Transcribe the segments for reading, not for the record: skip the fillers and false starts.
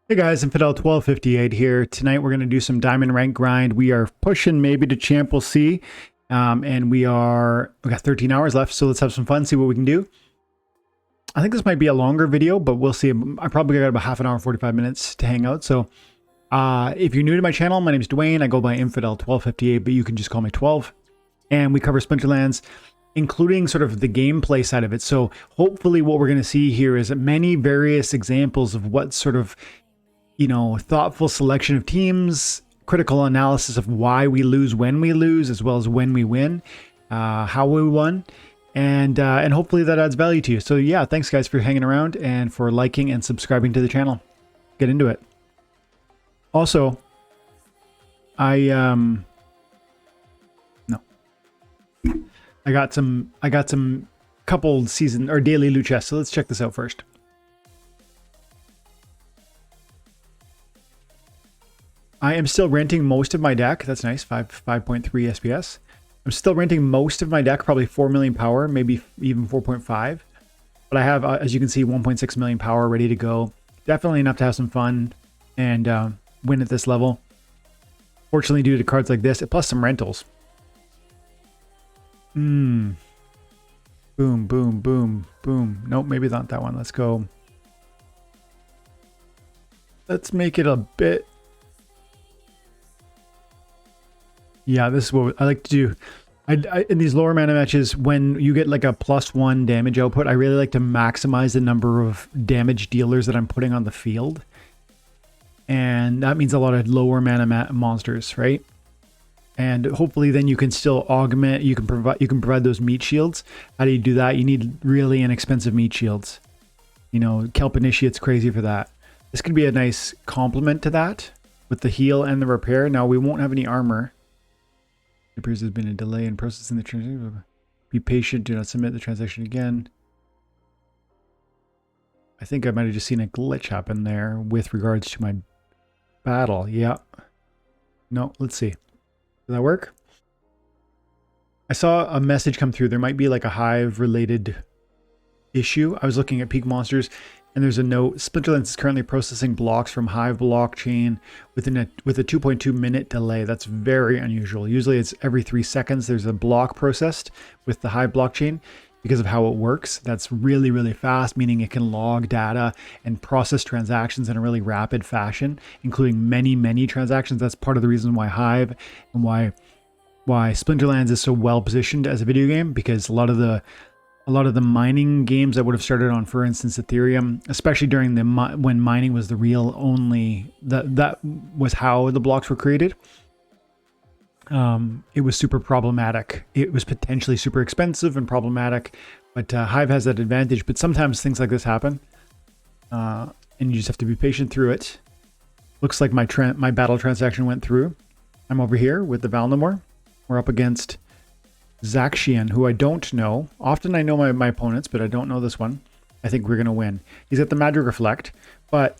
Hey guys, Infidel1258 here. Tonight we're going to do some diamond rank grind. We are pushing maybe to Champ, we'll see. And we got 13 hours left, so let's have some fun, see what we can do. I think this might be a longer video, but we'll see. I probably got about half an hour, 45 minutes to hang out. So if you're new to my channel, my name is Dwayne. I go by Infidel1258, but you can just call me 12. And we cover Splinterlands, including sort of the gameplay side of it. So hopefully what we're going to see here is many various examples of what sort of, you know, thoughtful selection of teams, critical analysis of why we lose when we lose, as well as when we win, how we won, and hopefully that adds value to you. So yeah, thanks guys for hanging around and for liking and subscribing to the channel. Get into it. Also, I got some coupled season or daily loot chests. So let's check this out first. I am still renting most of my deck. That's nice. 5.3 SPS. I'm still renting most of my deck, probably 4 million power, maybe even 4.5. But I have, as you can see, 1.6 million power ready to go. Definitely enough to have some fun and win at this level. Fortunately, due to cards like this, plus some rentals. Boom, boom, boom, boom. Nope, maybe not that one. Let's go. Let's make it a bit. Yeah, this is what I like to do. In these lower mana matches, when you get like a +1 damage output, I really like to maximize the number of damage dealers that I'm putting on the field. And that means a lot of lower mana monsters, right? And hopefully then you can still augment, you can provide those meat shields. How do you do that? You need really inexpensive meat shields. You know, Kelp Initiate's crazy for that. This could be a nice complement to that with the heal and the repair. Now we won't have any armor. It appears there's been a delay in processing the transaction. Be patient, do not submit the transaction again. I think I might have just seen a glitch happen there with regards to my battle. Yeah. No, let's see. Does that work? I saw a message come through. There might be like a Hive related issue. I was looking at Peakmonsters and there's a note. Splinterlands is currently processing blocks from Hive blockchain with a 2.2 minute delay. That's very unusual. Usually it's every 3 seconds there's a block processed with the Hive blockchain because of how it works. That's really, really fast, meaning it can log data and process transactions in a really rapid fashion, including many, many transactions. That's part of the reason why Hive and why Splinterlands is so well positioned as a video game, because a lot of the mining games that would have started on, for instance, Ethereum, especially during when mining was the real only, that was how the blocks were created. It was super problematic. It was potentially super expensive and problematic, but Hive has that advantage. But sometimes things like this happen, and you just have to be patient through it. Looks like my battle transaction went through. I'm over here with the Valnamore. We're up against Zaxian, who I don't know. Often I know my opponents, but I don't know this one. I think we're going to win. He's got the Magic Reflect, but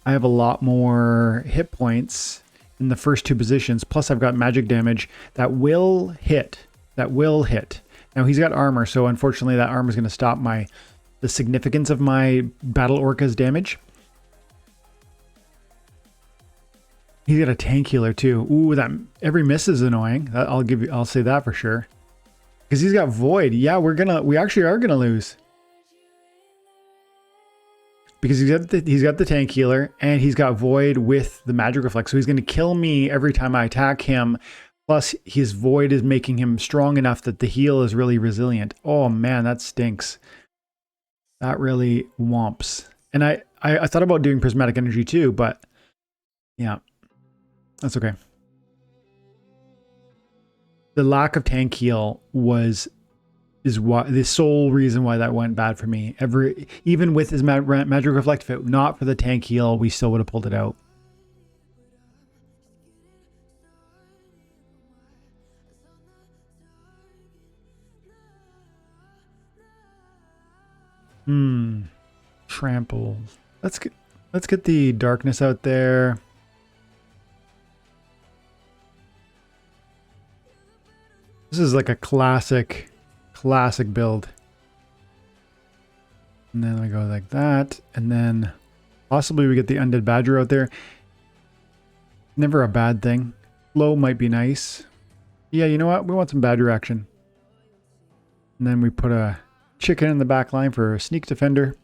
I have a lot more hit points in the first 2 positions. Plus I've got magic damage that will hit. Now he's got armor, so unfortunately that armor is going to stop the significance of my Battle Orca's damage. He's got a tank healer too. Ooh, that every miss is annoying. I'll say that for sure. Because he's got Void. Yeah, we actually are gonna lose. Because he's got the tank healer and he's got Void with the Magic Reflect. So he's gonna kill me every time I attack him. Plus his Void is making him strong enough that the heal is really resilient. Oh man, that stinks. That really womps. And I thought about doing Prismatic Energy too, but yeah, that's okay. The lack of tank heal is the sole reason why that went bad for me. Even with his Magic Reflect, if it not for the tank heal, we still would have pulled it out. Trample. Let's get the darkness out there. This is like a classic build. And then I go like that, and then Possibly we get the Undead Badger out there. Never a bad thing. Slow might be nice. Yeah, you know what? We want some Badger action. And then we put a chicken in the back line for a sneak defender.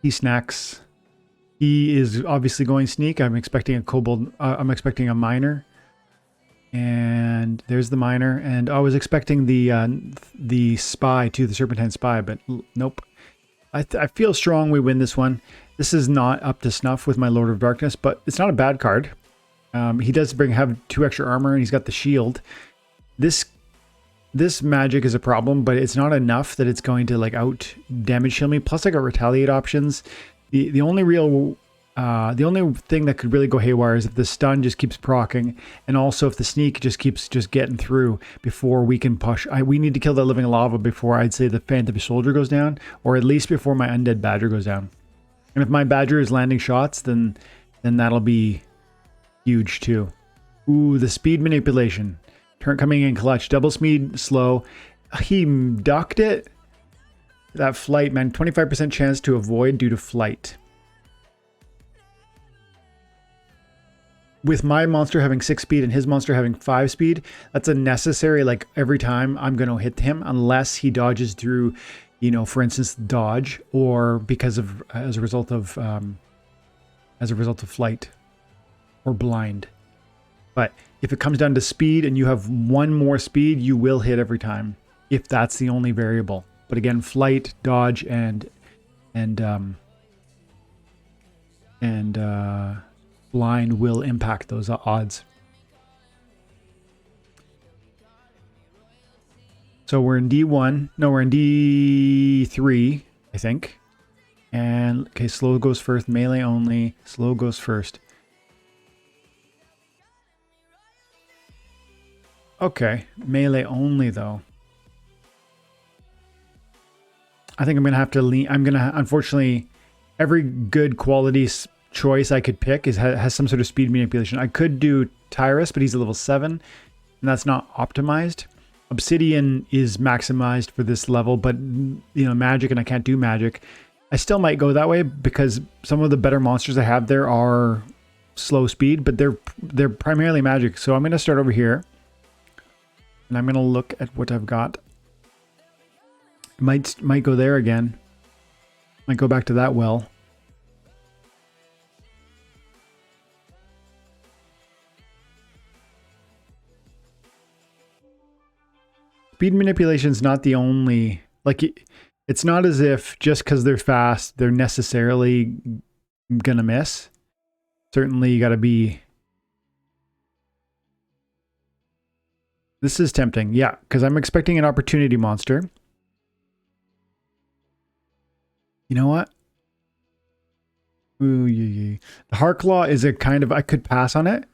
He snacks. He is obviously going sneak. I'm expecting a kobold. I'm expecting a miner. And there's the miner. And I was expecting the spy too, the Serpentine spy, but nope. I feel strong we win this one. This is not up to snuff with my Lord of Darkness, but it's not a bad card. He does have 2 extra armor, and he's got the shield. This magic is a problem, but it's not enough that it's going to like out damage shield me. Plus, I got retaliate options. The only thing that could really go haywire is if the stun just keeps proccing, and also if the sneak just keeps getting through before we can push. We need to kill that living lava before I'd say the Phantom Soldier goes down, or at least before my Undead Badger goes down. And if my Badger is landing shots, then that'll be huge too. Ooh, the speed manipulation. Turn coming in clutch. Double speed, slow. He ducked it. That flight, man. 25% chance to avoid due to flight. With my monster having 6 speed and his monster having 5 speed, that's a necessary, like every time I'm going to hit him unless he dodges through, you know, for instance, dodge, or because of as a result of flight or blind. But if it comes down to speed and you have 1 more speed, you will hit every time if that's the only variable. But again, flight, dodge, and blind will impact those odds. So we're in D1. No, we're in D3, I think. And okay, slow goes first, melee only. Slow goes first. Okay, melee only though. I think I'm gonna have to lean. Unfortunately, every good quality choice I could pick has some sort of speed manipulation. I could do Tyrus, but he's a level 7, and that's not optimized. Obsidian is maximized for this level, but you know, magic, and I can't do magic. I still might go that way because some of the better monsters I have there are slow speed, but they're primarily magic. So I'm gonna start over here, and I'm gonna look at what I've got. Might go there again. Might go back to that well. Speed manipulation is not the only, like, it's not as if just because they're fast, they're necessarily gonna miss. Certainly you gotta be. This is tempting, yeah, because I'm expecting an opportunity monster. You know what? Ooh, yeah. The Heartclaw is a kind of, I could pass on it,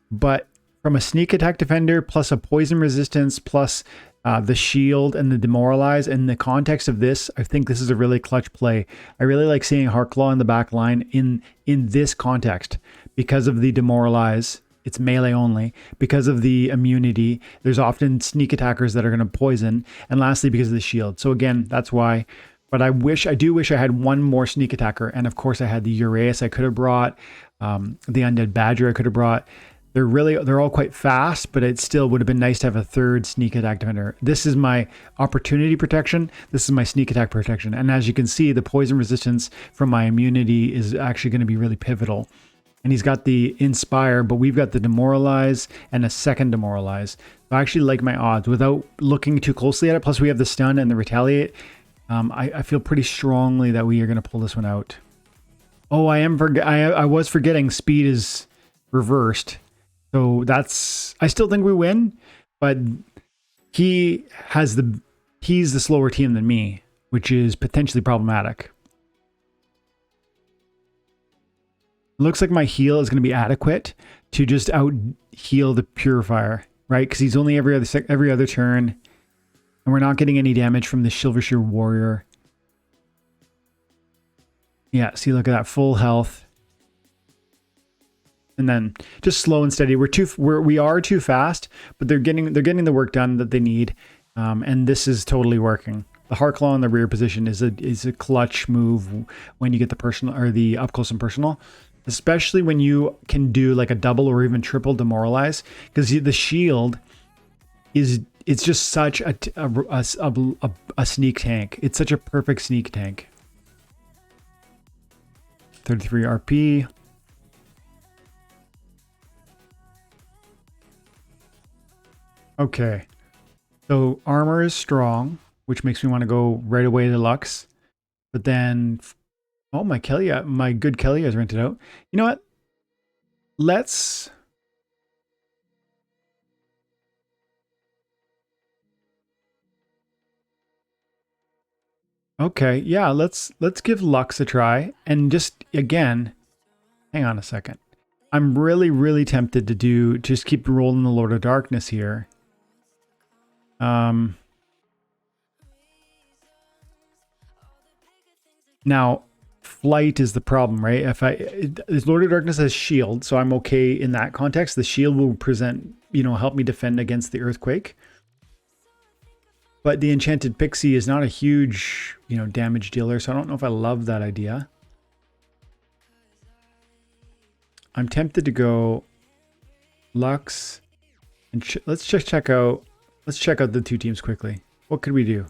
but from a sneak attack defender plus a poison resistance plus the shield and the demoralize, in the context of this, I think this is a really clutch play. I really like seeing Heartclaw in the back line in this context because of the demoralize. It's melee only. Because of the immunity, there's often sneak attackers that are going to poison, and lastly because of the shield. So again, that's why. But I do wish I had 1 more sneak attacker, and of course I had the Uraeus I could have brought, the Undead Badger I could have brought. They're all quite fast, but it still would have been nice to have a 3rd sneak attack defender. This is my opportunity protection. This is my sneak attack protection. And as you can see, the poison resistance from my immunity is actually going to be really pivotal. And he's got the Inspire, but we've got the Demoralize and a 2nd Demoralize. I actually like my odds without looking too closely at it. Plus we have the Stun and the Retaliate. I feel pretty strongly that we are going to pull this one out. Oh, I was forgetting speed is reversed. So I still think we win, but he's the slower team than me, which is potentially problematic. It looks like my heal is going to be adequate to just out heal the Purifier, right? Because he's only every other turn, and we're not getting any damage from the Silvershear Warrior. Yeah, see, look at that, full health. And then just slow and steady. We are too fast, but they're getting the work done that they need, and this is totally working. The Heart Claw in the rear position is a clutch move when you get the personal or the up close and personal, especially when you can do like a double or even triple demoralize, because the shield it's just such a sneak tank. It's such a perfect sneak tank. 33 RP. Okay, so armor is strong, which makes me want to go right away to Lux. But then, oh, my good Kelly is rented out. You know what? Let's... Okay, yeah, let's give Lux a try. And just, again, hang on a second. I'm really, really tempted to just keep rolling the Lord of Darkness here. Now, flight is the problem, right? Lord of Darkness has shield, so I'm okay in that context. The shield will present, help me defend against the earthquake. But the Enchanted Pixie is not a huge, damage dealer, so I don't know if I love that idea. I'm tempted to go Lux, and let's check out the two teams quickly. What could we do?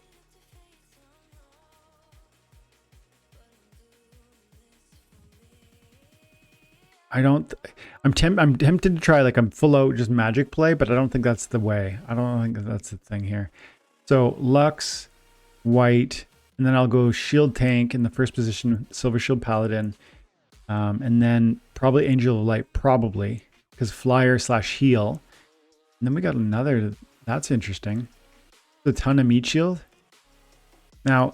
I'm tempted to try like I'm full out just magic play, but I don't think that's the way. I don't think that's the thing here. So Lux, white, and then I'll go shield tank in the first position, silver shield paladin, and then probably angel of light, probably because flyer / heal. And then we got another. That's interesting. A ton of meat shield. Now,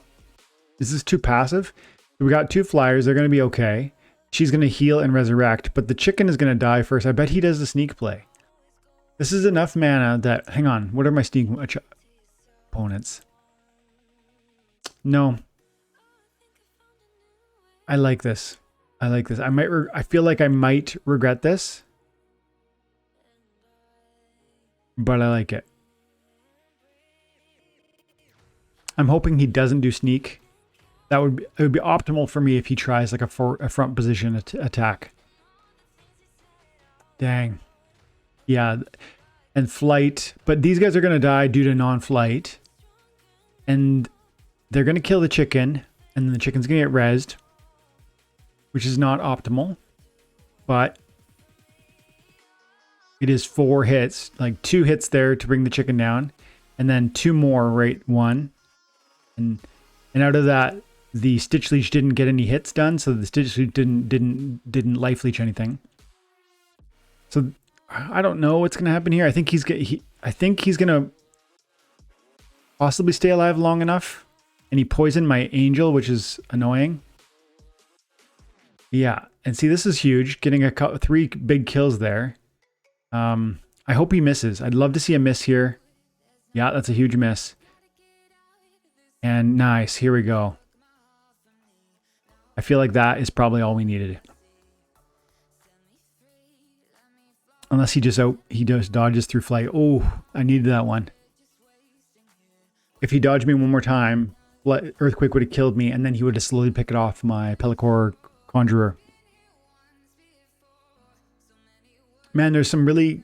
is this too passive? We got two flyers. They're going to be okay. She's going to heal and resurrect, but the chicken is going to die first. I bet he does the sneak play. This is enough mana that... Hang on. What are my sneak opponents? No. I like this. I like this. I feel like I might regret this. But I like it. I'm hoping he doesn't do sneak. It would be optimal for me if he tries like a front position attack. Dang. Yeah. And flight. But these guys are going to die due to non-flight. And they're going to kill the chicken. And then the chicken's going to get rezzed. Which is not optimal. But it is 4 hits. Like 2 hits there to bring the chicken down. And then 2 more, right? 1. And out of that... The Stitch Leech didn't get any hits done, so the Stitch Leech didn't life leech anything. So I don't know what's gonna happen here. I think he's gonna possibly stay alive long enough, and he poisoned my angel, which is annoying. Yeah, and see, this is huge. Getting 3 big kills there. I hope he misses. I'd love to see a miss here. Yeah, that's a huge miss. And nice. Here we go. I feel like that is probably all we needed. Unless he just dodges through flight. Oh, I needed that one. If he dodged me one more time, Earthquake would have killed me, and then he would have slowly picked it off my Pellicor Conjurer. Man, there's some really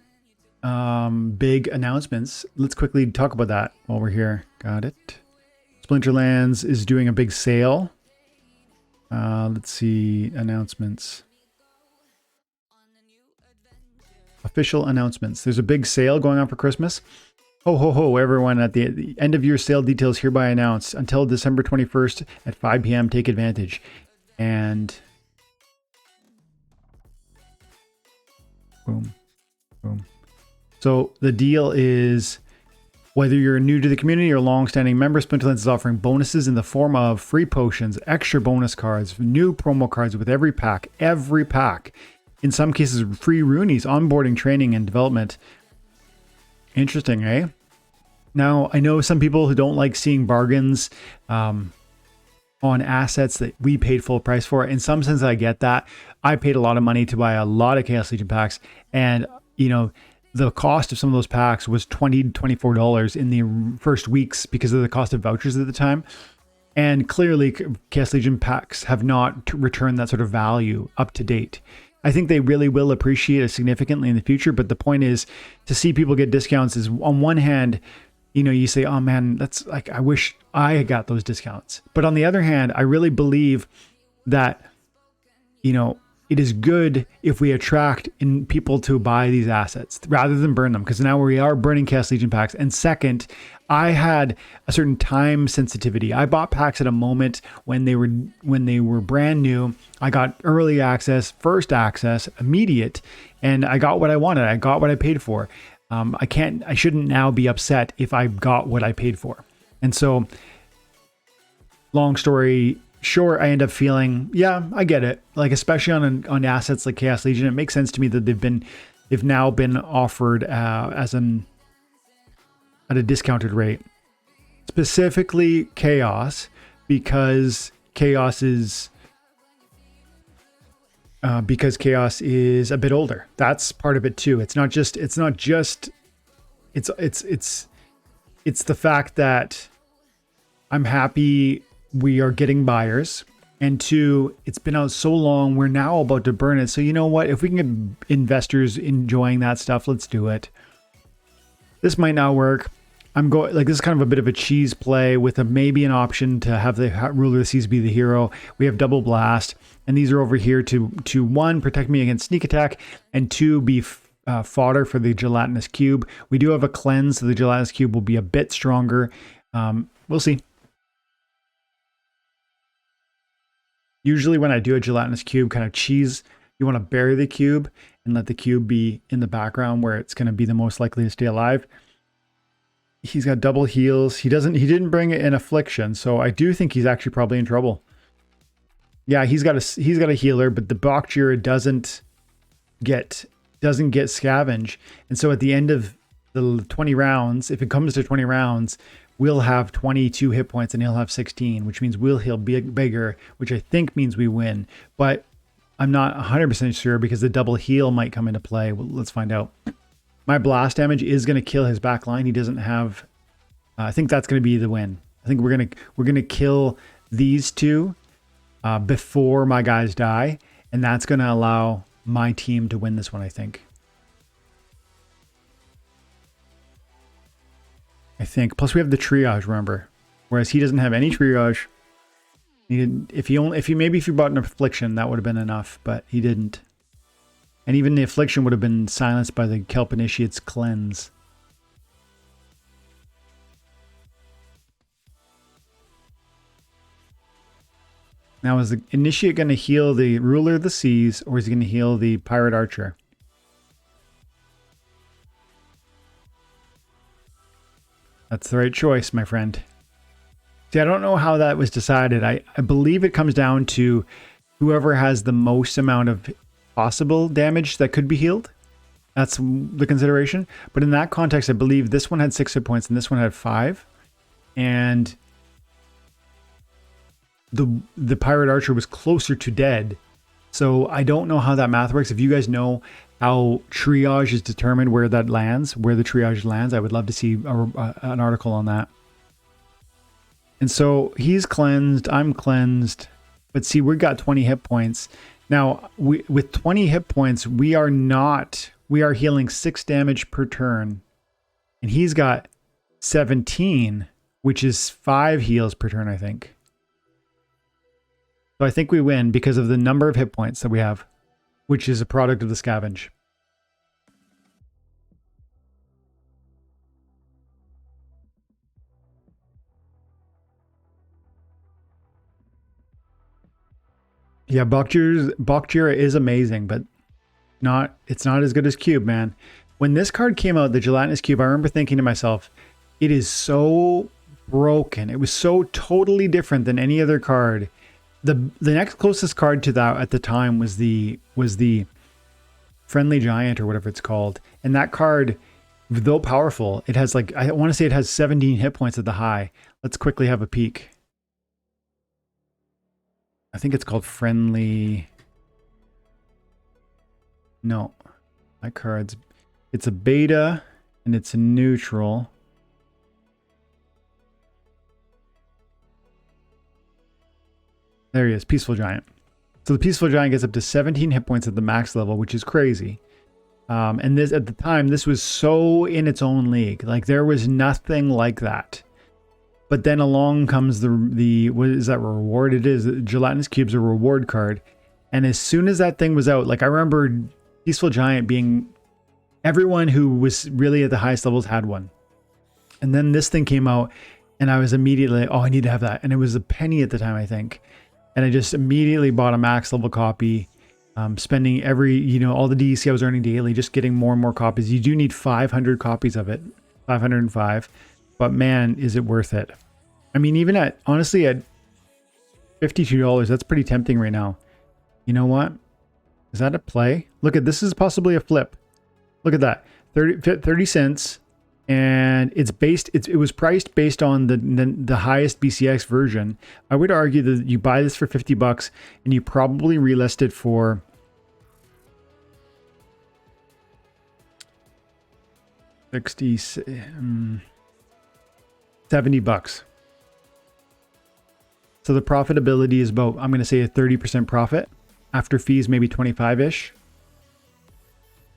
big announcements. Let's quickly talk about that while we're here. Got it. Splinterlands is doing a big sale. Let's see, announcements. Official announcements. There's a big sale going on for Christmas. Ho, ho, ho, everyone. At the end of your sale details hereby announced. Until December 21st at 5 p.m. Take advantage. And... boom. Boom. So the deal is... Whether you're new to the community or a long-standing member, Splinterlands is offering bonuses in the form of free potions, extra bonus cards, new promo cards with every pack. Every pack. In some cases, free Roonies, onboarding, training, and development. Interesting, eh? Now, I know some people who don't like seeing bargains on assets that we paid full price for. In some sense, I get that. I paid a lot of money to buy a lot of Chaos Legion packs, and, the cost of some of those packs was $20 to $24 in the first weeks because of the cost of vouchers at the time. And clearly, Chaos Legion packs have not returned that sort of value up to date. I think they really will appreciate it significantly in the future. But the point is, to see people get discounts is, on one hand, you know, you say, oh man, that's like, I wish I got those discounts. But on the other hand, I really believe that, you know, it is good if we attract in people to buy these assets rather than burn them, because now we are burning Chaos Legion packs. And second, I had a certain time sensitivity. I bought packs at a moment when they were brand new. I got early access, first access, immediate, and I got what I wanted. I got what I paid for. I shouldn't now be upset if I got what I paid for. And so, long story short, I end up feeling, yeah, I get it. Like, especially on assets like Chaos Legion, it makes sense to me that they've now been offered at a discounted rate. Specifically Chaos, because Chaos is a bit older. That's part of it too. It's the fact that I'm happy we are getting buyers, and two, it's been out so long, we're now about to burn it. So you know what? If we can get investors enjoying that stuff, let's do it. This might not work. This is kind of a bit of a cheese play with maybe an option to have the Ruler of the Seas be the hero. We have Double Blast, and these are over here to one, protect me against sneak attack, and two, be fodder for the Gelatinous Cube. We do have a cleanse, so the Gelatinous Cube will be a bit stronger. We'll see. Usually when I do a Gelatinous Cube kind of cheese, you want to bury the cube and let the cube be in the background where it's going to be the most likely to stay alive. He's got double heals. He didn't bring an affliction, so I do think he's actually probably in trouble. Yeah, he's got a healer, but the Bokjira doesn't get scavenge. And so at the end of the 20 rounds, if it comes to 20 rounds, we'll have 22 hit points and he'll have 16, which means we'll heal bigger, which I think means we win. But I'm not 100% sure because the double heal might come into play. Well, let's find out. My blast damage is going to kill his back line. He doesn't have... I think that's going to be the win. I think we're gonna kill these two before my guys die, and that's going to allow my team to win this one, I think. Plus we have the triage, remember, whereas he doesn't have any triage. If you bought an affliction, that would have been enough, but he didn't. And even the affliction would have been silenced by the Kelp Initiate's cleanse. Now, is the Initiate going to heal the Ruler of the Seas, or is he going to heal the Pirate Archer? That's the right choice, my friend. See, I don't know how that was decided. I believe it comes down to whoever has the most amount of possible damage that could be healed. That's the consideration. But in that context, I believe this one had 6 hit points and this one had 5. And the Pirate Archer was closer to dead. So I don't know how that math works. If you guys know how triage is determined, where that lands, where the triage lands, I would love to see an article on that. And so he's cleansed, I'm cleansed, but see, we got 20 hit points. Now, with 20 hit points, we are healing 6 damage per turn, and he's got 17, which is 5 heals per turn, I think. So I think we win because of the number of hit points that we have, which is a product of the scavenge. Yeah, Bokjira is amazing, but it's not as good as Cube, man. When this card came out, the Gelatinous Cube, I remember thinking to myself, it is so broken. It was so totally different than any other card. The next closest card to that at the time was the Friendly Giant or whatever it's called. And that card, though powerful, it has I want to say it has 17 hit points at the high. Let's quickly have a peek. I think it's called Friendly. No, that card's It's a beta and it's a neutral. There he is, Peaceful Giant. So the Peaceful Giant gets up to 17 hit points at the max level, which is crazy. And this, at the time, this was so in its own league. Like, there was nothing like that. But then along comes the what is that reward? It is Gelatinous Cube's a reward card. And as soon as that thing was out, like, I remember Peaceful Giant being, everyone who was really at the highest levels had one. And then this thing came out and I was immediately like, oh, I need to have that. And it was a penny at the time, I think. And I just immediately bought a max level copy, spending every, all the DEC I was earning daily, just getting more and more copies. You do need 500 copies of it, 505. But man, is it worth it. I mean, even honestly, at $52, that's pretty tempting right now. You know what? Is that a play? Look at this, is possibly a flip. Look at that, 30 cents. And it's it was priced based on the highest BCX version. I would argue that you buy this for $50 and you probably relist it for $70. So the profitability is about, I'm going to say, a 30% profit after fees, maybe 25-ish.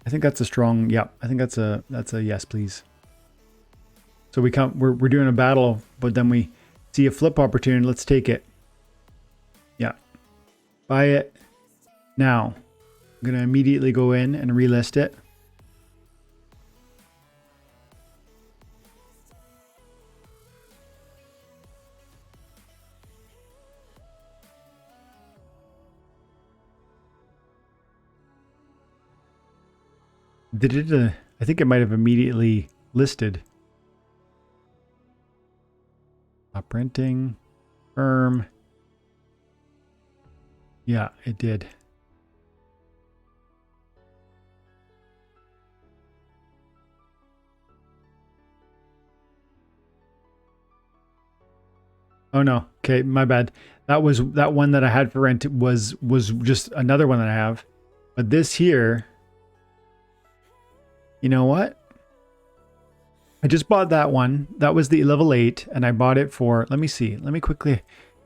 I think that's a strong, yeah, I think that's a yes, please. So we're doing a battle, but then we see a flip opportunity. Let's take it. Yeah. Buy it now. I'm going to immediately go in and relist it. Did it? I think it might have immediately listed. Printing, firm. Yeah, it did. Oh no. Okay, my bad. That one that I had for rent was just another one that I have. But this here, you know what? I just bought that one. That was the level 8, and I bought it for, let me see. Let me quickly,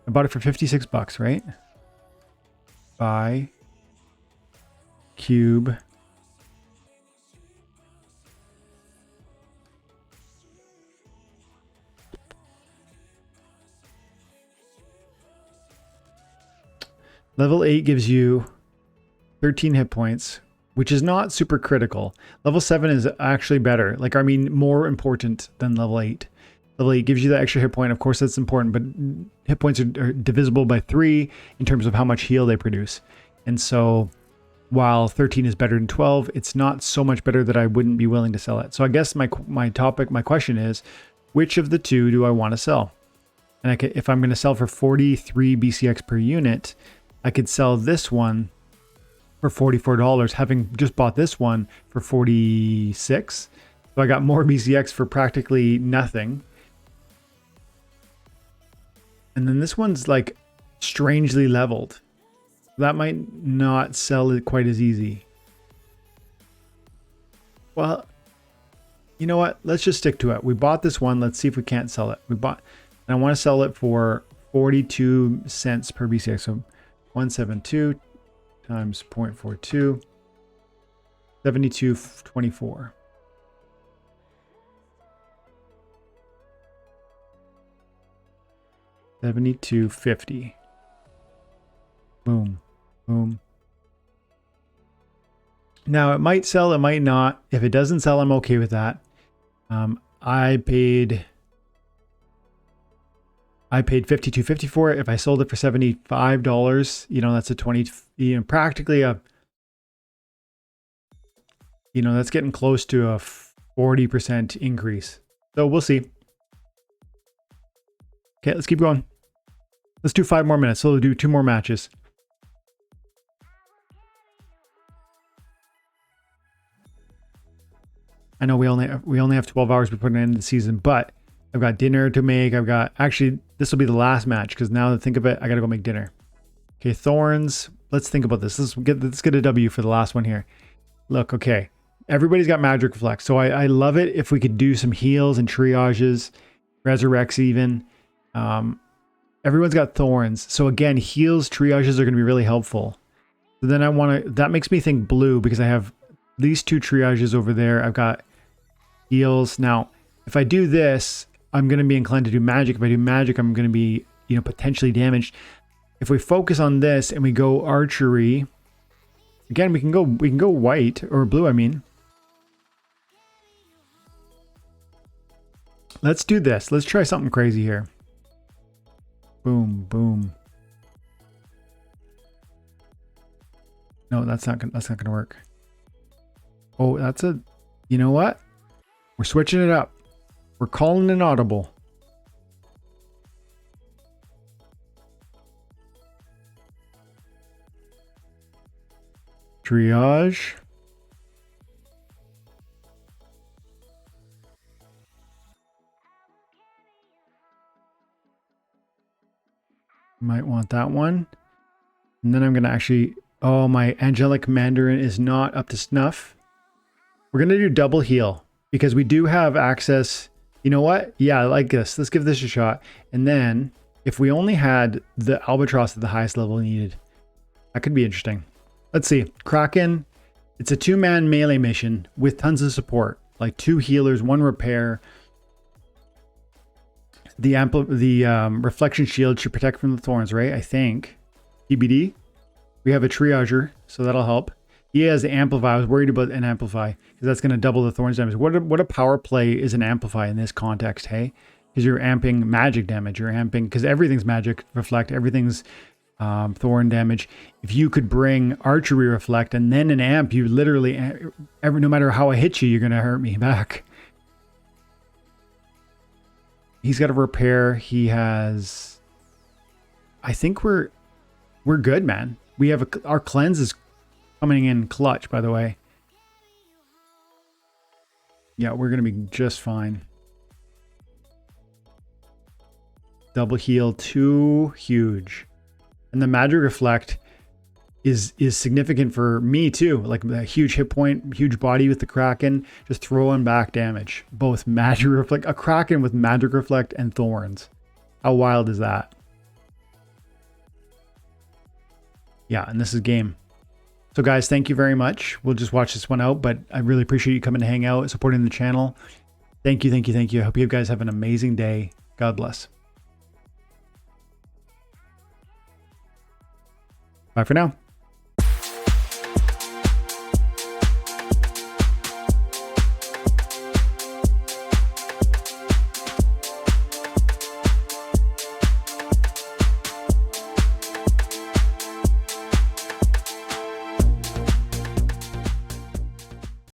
I bought it for $56, right? Buy. Cube. Level 8 gives you 13 hit points, which is not super critical. Level 7 is actually better. Like, I mean, more important than level 8. Level 8 gives you that extra hit point. Of course, that's important, but hit points are divisible by 3 in terms of how much heal they produce. And so while 13 is better than 12, it's not so much better that I wouldn't be willing to sell it. So I guess my question is, which of the two do I want to sell? And if I'm going to sell for 43 BCX per unit, I could sell this one for $44, having just bought this one for 46. So I got more BCX for practically nothing. And then this one's like strangely leveled. That might not sell it quite as easy. Well, you know what? Let's just stick to it. We bought this one. Let's see if we can't sell it. And I want to sell it for 42 cents per BCX. So 172 times 0.42, 72.24. $72.50. Boom, boom. Now it might sell, it might not. If it doesn't sell, I'm okay with that. I paid $52.50 for it. If I sold it for $75, that's a 20, practically a, that's getting close to a 40% increase. So we'll see. Okay, let's keep going. Let's do 5 more minutes. So we'll do 2 more matches. I know we only have 12 hours before the end of the season, but I've got dinner to make. Actually, this will be the last match because now that I think of it, I got to go make dinner. Okay, Thorns. Let's think about this. Let's get a W for the last one here. Look, okay. Everybody's got magic reflect. So I love it if we could do some heals and triages, resurrects even. Everyone's got thorns. So again, heals, triages are going to be really helpful. So then that makes me think blue because I have these 2 triages over there. I've got heals. Now, if I do this, I'm going to be inclined to do magic. If I do magic, I'm going to be, potentially damaged. If we focus on this and we go archery, again, we can go white or blue, I mean. Let's do this. Let's try something crazy here. Boom, boom. No, that's not gonna work. Oh, you know what? We're switching it up. We're calling an audible. Triage. Might want that one. And then I'm going to actually... Oh, my Angelic Mandarin is not up to snuff. We're going to do double heal because we do have access. You know what? Yeah, I like this. Let's give this a shot. And then if we only had the Albatross at the highest level needed, that could be interesting. Let's see. Kraken. It's a 2-man melee mission with tons of support. Like 2 healers, 1 repair. The reflection shield should protect from the thorns, right? I think. TBD. We have a triager, so that'll help. He has the amplify. I was worried about an amplify because that's going to double the thorns damage. What a power play is an amplify in this context, hey? Because you're amping magic damage. You're amping because everything's magic reflect. Everything's thorn damage. If you could bring archery reflect and then an amp, you literally no matter how I hit you, you're going to hurt me back. He's got a repair. He has... I think we're good, man. We have our cleanse is coming in clutch, by the way. Yeah, we're going to be just fine. Double heal, 2 huge. And the magic reflect is significant for me too. Like a huge hit point, huge body with the Kraken, just throwing back damage. Both magic reflect, a Kraken with magic reflect and thorns. How wild is that? Yeah, and this is game. So guys, thank you very much. We'll just watch this one out, but I really appreciate you coming to hang out, supporting the channel. Thank you, thank you, thank you. I hope you guys have an amazing day. God bless. Bye for now.